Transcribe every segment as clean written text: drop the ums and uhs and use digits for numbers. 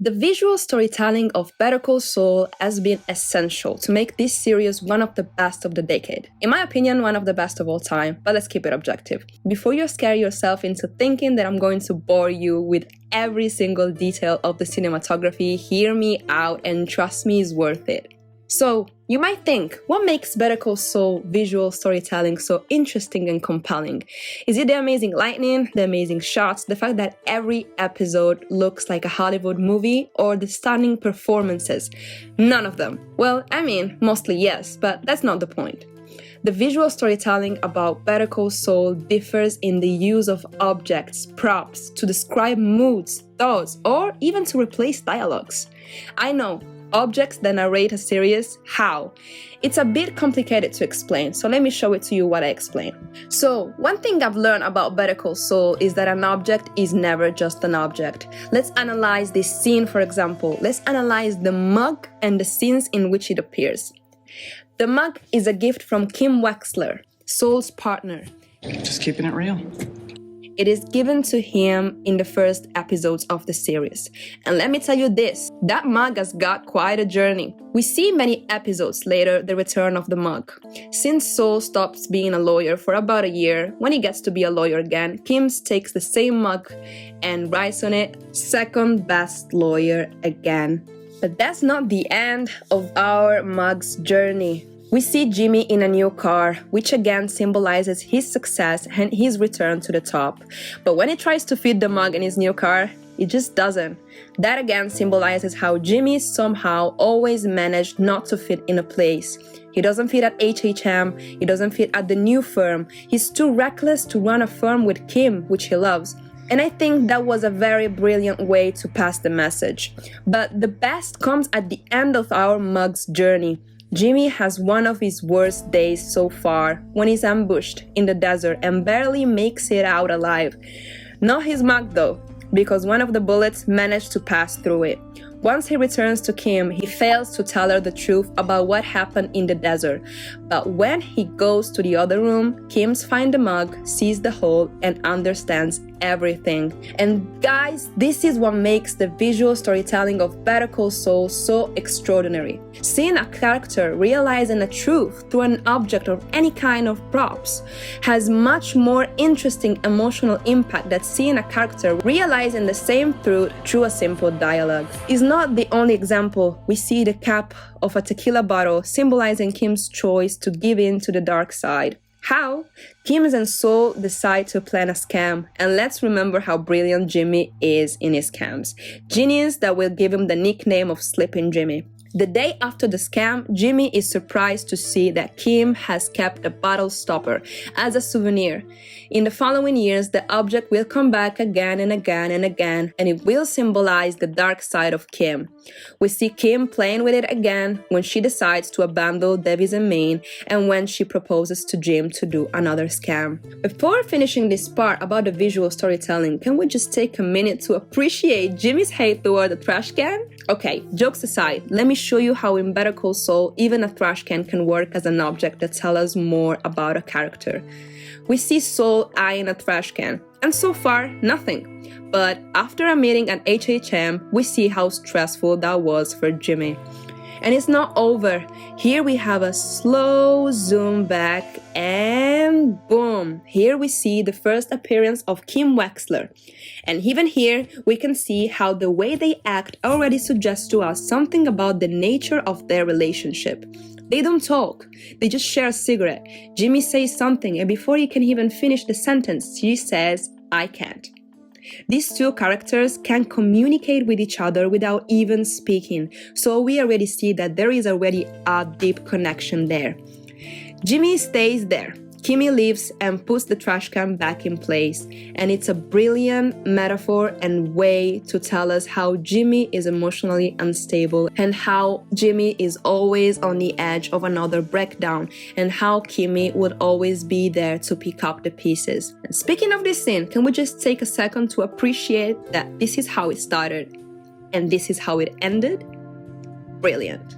The visual storytelling of Better Call Saul has been essential to make this series one of the best of the decade. In my opinion, one of the best of all time, but let's keep it objective. Before you scare yourself into thinking that I'm going to bore you with every single detail of the cinematography, hear me out and trust me, it's worth it. So, you might think, what makes Better Call Saul visual storytelling so interesting and compelling? Is it the amazing lighting, the amazing shots, the fact that every episode looks like a Hollywood movie, or the stunning performances? None of them. Well, I mean, mostly yes, but that's not the point. The visual storytelling about Better Call Saul differs in the use of objects, props, to describe moods, thoughts, or even to replace dialogues. I know, objects that narrate a series, how? It's a bit complicated to explain, so let me show it to you what I explain. So, one thing I've learned about Better Call Saul is that an object is never just an object. Let's analyze this scene, for example. Let's analyze the mug and the scenes in which it appears. The mug is a gift from Kim Wexler, Saul's partner. Just keeping it real. It is given to him in the first episodes of the series. And let me tell you this, that mug has got quite a journey. We see many episodes later the return of the mug. Since Saul stops being a lawyer for about a year, when he gets to be a lawyer again, Kim takes the same mug and writes on it, "Second best lawyer again." But that's not the end of our mug's journey. We see Jimmy in a new car, which again symbolizes his success and his return to the top. But when he tries to fit the mug in his new car, it just doesn't. That again symbolizes how Jimmy somehow always managed not to fit in a place. He doesn't fit at HHM, he doesn't fit at the new firm. He's too reckless to run a firm with Kim, which he loves. And I think that was a very brilliant way to pass the message. But the best comes at the end of our mug's journey. Jimmy has one of his worst days so far when he's ambushed in the desert and barely makes it out alive. Not his mug though, because one of the bullets managed to pass through it. Once he returns to Kim, he fails to tell her the truth about what happened in the desert. But when he goes to the other room, Kim finds the mug, sees the hole, and understands everything. And guys, this is what makes the visual storytelling of Better Call Saul so extraordinary. Seeing a character realizing a truth through an object or any kind of props has much more interesting emotional impact than seeing a character realizing the same truth through a simple dialogue. It's not the only example. We see the cap of a tequila bottle symbolizing Kim's choice to give in to the dark side. How? Kim and Saul decide to plan a scam, and let's remember how brilliant Jimmy is in his scams. Genius that will give him the nickname of Sleeping Jimmy. The day after the scam, Jimmy is surprised to see that Kim has kept a bottle stopper as a souvenir. In the following years, the object will come back again and again and again, and it will symbolize the dark side of Kim. We see Kim playing with it again when she decides to abandon Davies and Maine and when she proposes to Jim to do another scam. Before finishing this part about the visual storytelling, can we just take a minute to appreciate Jimmy's hate toward the trash can? Okay, jokes aside, let me show you how in Better Call Saul, even a trash can work as an object that tells us more about a character. We see Saul eyeing a trash can, and so far, nothing. But after a meeting at HHM, we see how stressful that was for Jimmy. And it's not over. Here we have a slow zoom back and boom, here we see the first appearance of Kim Wexler. And even here, we can see how the way they act already suggests to us something about the nature of their relationship. They don't talk, they just share a cigarette. Jimmy says something and before he can even finish the sentence, she says, "I can't." These two characters can communicate with each other without even speaking, so we already see that there is already a deep connection there. Jimmy stays there. Kimmy leaves and puts the trash can back in place, and it's a brilliant metaphor and way to tell us how Jimmy is emotionally unstable and how Jimmy is always on the edge of another breakdown and how Kimmy would always be there to pick up the pieces. And speaking of this scene, can we just take a second to appreciate that this is how it started and this is how it ended? Brilliant.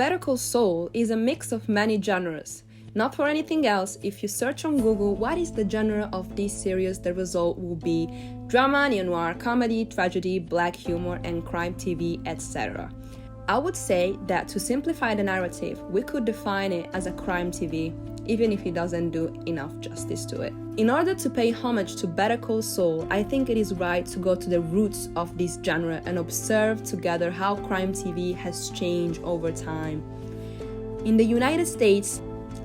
Better Call Saul is a mix of many genres. Not for anything else, if you search on Google what is the genre of this series, the result will be drama, neo-noir, comedy, tragedy, black humor, and crime TV, etc. I would say that to simplify the narrative, we could define it as a crime TV, even if it doesn't do enough justice to it. In order to pay homage to Better Call Saul, I think it is right to go to the roots of this genre and observe together how crime TV has changed over time. In the United States,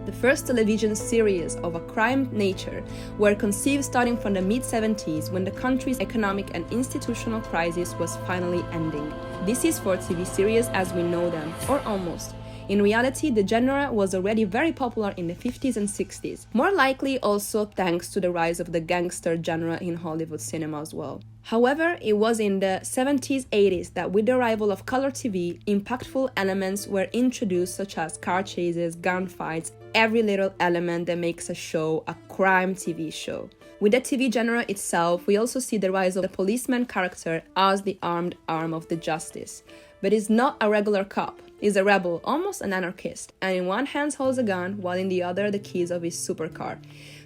the first television series of a crime nature were conceived starting from the mid-70s when the country's economic and institutional crisis was finally ending. This is for TV series as we know them, or almost. In reality, the genre was already very popular in the 50s and 60s, more likely also thanks to the rise of the gangster genre in Hollywood cinema as well. However, it was in the 70s, 80s that with the arrival of color TV, impactful elements were introduced such as car chases, gunfights, every little element that makes a show a crime TV show. With the TV genre itself, we also see the rise of the policeman character as the armed arm of the justice. But he's not a regular cop. He's a rebel, almost an anarchist, and in one hand holds a gun, while in the other the keys of his supercar.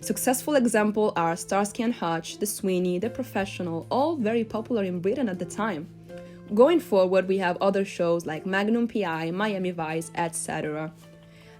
Successful examples are Starsky and Hutch, The Sweeney, The Professional, all very popular in Britain at the time. Going forward, we have other shows like Magnum P.I., Miami Vice, etc.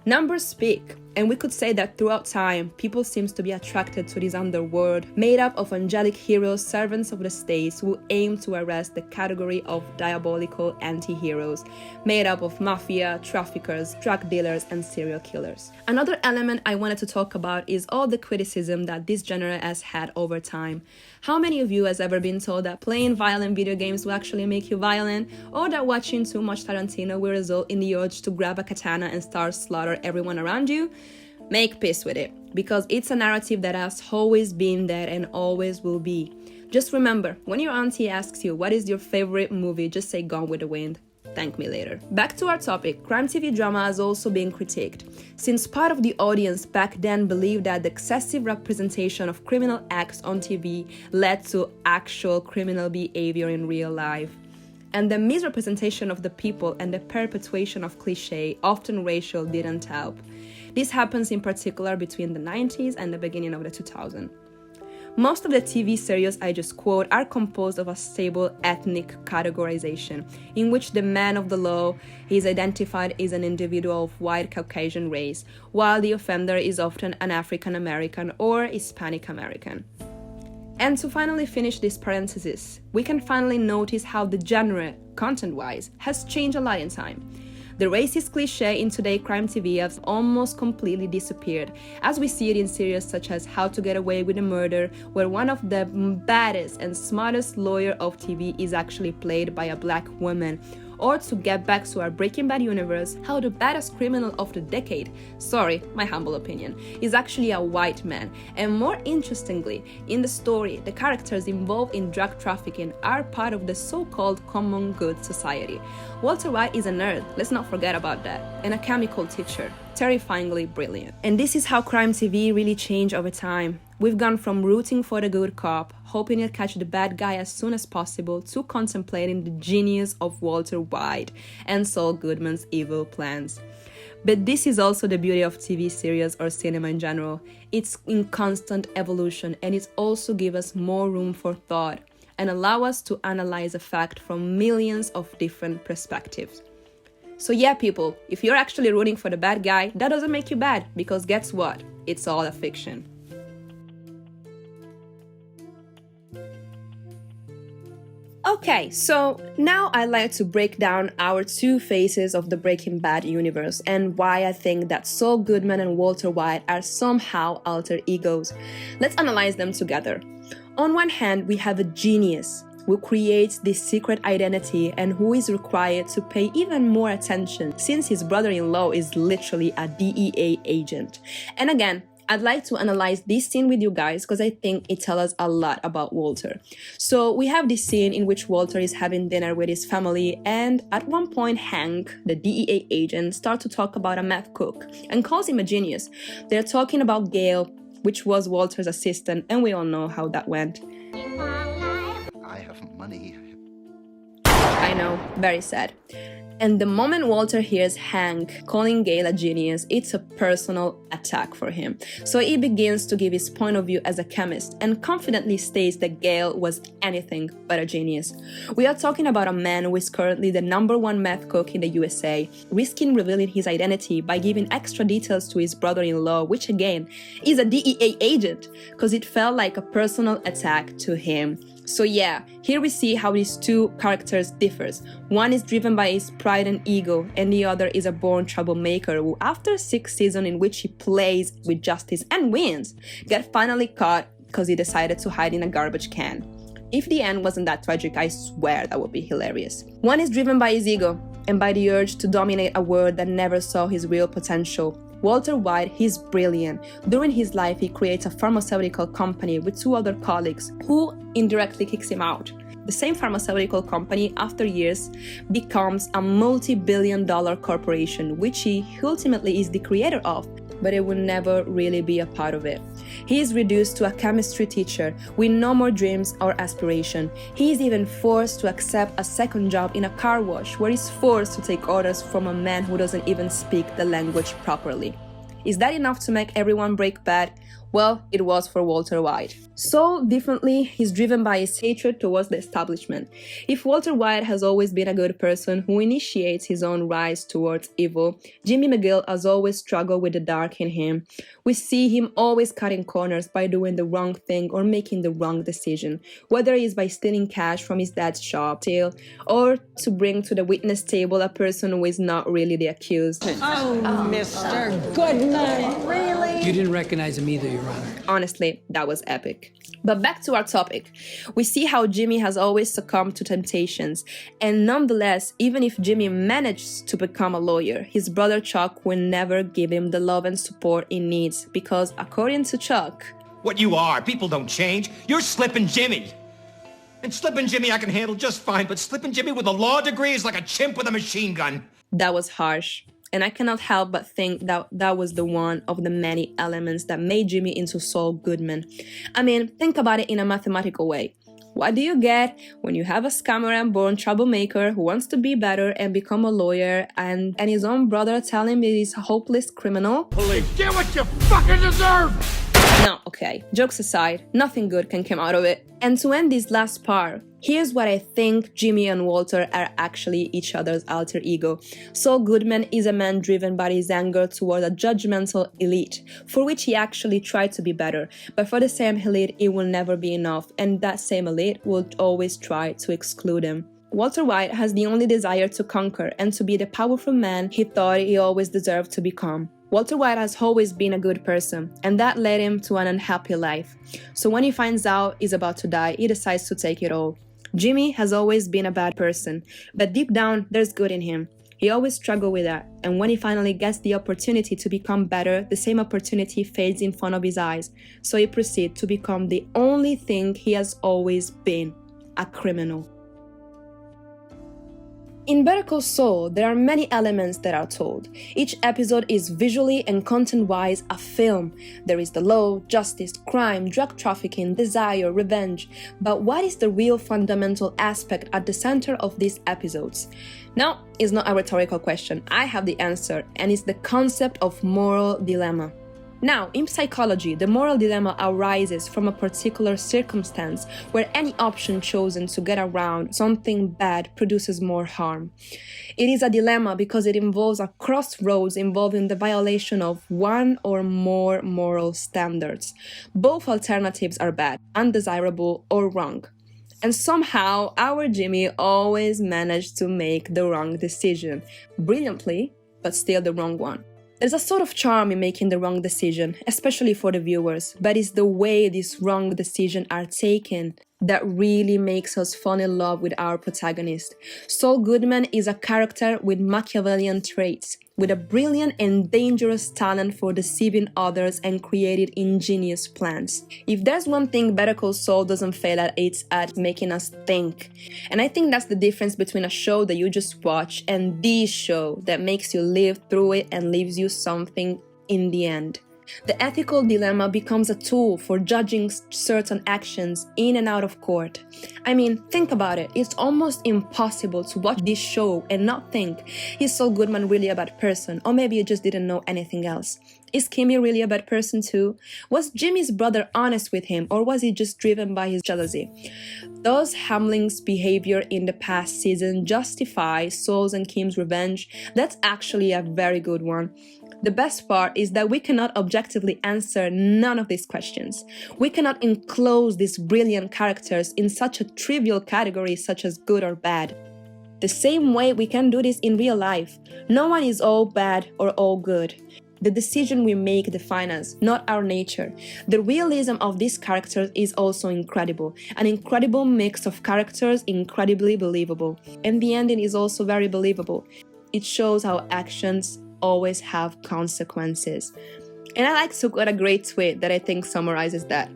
Numbers speak, and we could say that throughout time, people seem to be attracted to this underworld made up of angelic heroes, servants of the state who aim to arrest the category of diabolical anti-heroes, made up of mafia, traffickers, drug dealers, and serial killers. Another element I wanted to talk about is all the criticism that this genre has had over time. How many of you has ever been told that playing violent video games will actually make you violent, or that watching too much Tarantino will result in the urge to grab a katana and start slaughter everyone around you? Make peace with it, because it's a narrative that has always been there and always will be. Just remember, when your auntie asks you what is your favorite movie, just say Gone with the Wind. Thank me later. Back to our topic, crime TV drama has also been critiqued, since part of the audience back then believed that the excessive representation of criminal acts on TV led to actual criminal behavior in real life. And the misrepresentation of the people and the perpetuation of cliché, often racial, didn't help. This happens in particular between the 90s and the beginning of the 2000s. Most of the TV series I just quote are composed of a stable ethnic categorization, in which the man of the law is identified as an individual of white Caucasian race, while the offender is often an African American or Hispanic American. And to finally finish this parenthesis, we can finally notice how the genre, content-wise, has changed a lot in time. The racist cliché in today's crime TV has almost completely disappeared, as we see it in series such as How to Get Away with a Murder, where one of the baddest and smartest lawyers of TV is actually played by a black woman. Or to get back to our Breaking Bad universe, how the baddest criminal of the decade, sorry, my humble opinion, is actually a white man. And more interestingly, in the story, the characters involved in drug trafficking are part of the so-called common good society. Walter White is a nerd, let's not forget about that, and a chemical teacher, terrifyingly brilliant. And this is how crime TV really changed over time. We've gone from rooting for the good cop, hoping he'll catch the bad guy as soon as possible, to contemplating the genius of Walter White and Saul Goodman's evil plans. But this is also the beauty of TV series or cinema in general. It's in constant evolution, and it also gives us more room for thought and allow us to analyze a fact from millions of different perspectives. So yeah, people, if you're actually rooting for the bad guy, that doesn't make you bad, because guess what? It's all a fiction. Okay, so now I'd like to break down our two phases of the Breaking Bad universe and why I think that Saul Goodman and Walter White are somehow alter egos. Let's analyze them together. On one hand, we have a genius who creates this secret identity and who is required to pay even more attention since his brother-in-law is literally a DEA agent. And again, I'd like to analyze this scene with you guys because I think it tells us a lot about Walter. So we have this scene in which Walter is having dinner with his family, and at one point Hank, the DEA agent, starts to talk about a meth cook and calls him a genius. They're talking about Gail, which was Walter's assistant, and we all know how that went. I have money. I know, very sad. And the moment Walter hears Hank calling Gale a genius, it's a personal attack for him. So he begins to give his point of view as a chemist and confidently states that Gale was anything but a genius. We are talking about a man who is currently the #1 meth cook in the USA, risking revealing his identity by giving extra details to his brother-in-law, which again is a DEA agent, because it felt like a personal attack to him. So yeah, here we see how these two characters differs. One is driven by his pride and ego, and the other is a born troublemaker who, after 6 seasons in which he plays with justice and wins, get finally caught because he decided to hide in a garbage can. If the end wasn't that tragic, I swear that would be hilarious. One is driven by his ego and by the urge to dominate a world that never saw his real potential. Walter White, he's brilliant. During his life, he creates a pharmaceutical company with 2 other colleagues who indirectly kicks him out. The same pharmaceutical company, after years, becomes a multi-billion-dollar corporation, which he ultimately is the creator of, but it will never really be a part of it. He is reduced to a chemistry teacher with no more dreams or aspiration. He is even forced to accept a second job in a car wash, where he's forced to take orders from a man who doesn't even speak the language properly. Is that enough to make everyone break bad? Well, it was for Walter White. So differently, he's driven by his hatred towards the establishment. If Walter White has always been a good person who initiates his own rise towards evil, Jimmy McGill has always struggled with the dark in him. We see him always cutting corners by doing the wrong thing or making the wrong decision, whether it is by stealing cash from his dad's shop, or to bring to the witness table a person who is not really the accused. Oh, Mr. Goodman, really? You didn't recognize him either, Your Honor. Honestly, that was epic. But back to our topic. We see how Jimmy has always succumbed to temptations, and nonetheless, even if Jimmy managed to become a lawyer, his brother Chuck will never give him the love and support he needs, because according to Chuck, what you are, people don't change. You're Slippin' Jimmy. And Slippin' Jimmy I can handle just fine, but Slippin' Jimmy with a law degree is like a chimp with a machine gun. That was harsh. And I cannot help but think that that was the one of the many elements that made Jimmy into Saul Goodman. I mean, think about it in a mathematical way. What do you get when you have a scammer and born troublemaker who wants to be better and become a lawyer, and his own brother tell him he's a hopeless criminal? Police, get what you fucking deserve! No, okay, jokes aside, nothing good can come out of it. And to end this last part, here's what I think Jimmy and Walter are actually each other's alter ego. Saul Goodman is a man driven by his anger toward a judgmental elite, for which he actually tried to be better, but for the same elite it will never be enough, and that same elite will always try to exclude him. Walter White has the only desire to conquer and to be the powerful man he thought he always deserved to become. Walter White has always been a good person, and that led him to an unhappy life. So when he finds out he's about to die, he decides to take it all. Jimmy has always been a bad person, but deep down, there's good in him. He always struggled with that, and when he finally gets the opportunity to become better, the same opportunity fades in front of his eyes. So he proceeds to become the only thing he has always been, a criminal. In Better Call Saul, there are many elements that are told. Each episode is visually and content-wise a film. There is the law, justice, crime, drug trafficking, desire, revenge. But what is the real fundamental aspect at the center of these episodes? Now, it's not a rhetorical question. I have the answer, and it's the concept of moral dilemma. Now, in psychology, the moral dilemma arises from a particular circumstance where any option chosen to get around something bad produces more harm. It is a dilemma because it involves a crossroads involving the violation of one or more moral standards. Both alternatives are bad, undesirable, or wrong. And somehow, our Jimmy always managed to make the wrong decision. Brilliantly, but still the wrong one. There's a sort of charm in making the wrong decision, especially for the viewers, but it's the way these wrong decisions are taken that really makes us fall in love with our protagonist. Saul Goodman is a character with Machiavellian traits, with a brilliant and dangerous talent for deceiving others and creating ingenious plans. If there's one thing Better Call Saul doesn't fail at, it's at making us think. And I think that's the difference between a show that you just watch and the show that makes you live through it and leaves you something in the end. The ethical dilemma becomes a tool for judging certain actions in and out of court. I mean, think about it. It's almost impossible to watch this show and not think, is Saul Goodman really a bad person? Or maybe you just didn't know anything else. Is Kimmy really a bad person too? Was Jimmy's brother honest with him, or was he just driven by his jealousy? Does Hamlin's behavior in the past season justify Saul's and Kim's revenge? That's actually a very good one. The best part is that we cannot objectively answer none of these questions. We cannot enclose these brilliant characters in such a trivial category such as good or bad. The same way we can do this in real life. No one is all bad or all good. The decision we make defines us, not our nature. The realism of these characters is also incredible. An incredible mix of characters, incredibly believable. And the ending is also very believable. It shows how actions always have consequences. And I like to quote a great tweet that I think summarizes that.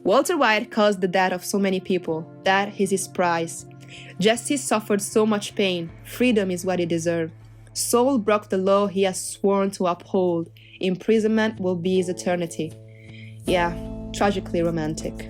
Walter White caused the death of so many people. That is his price. Jesse suffered so much pain. Freedom is what he deserved. Saul broke the law he has sworn to uphold. Imprisonment will be his eternity. Yeah, tragically romantic.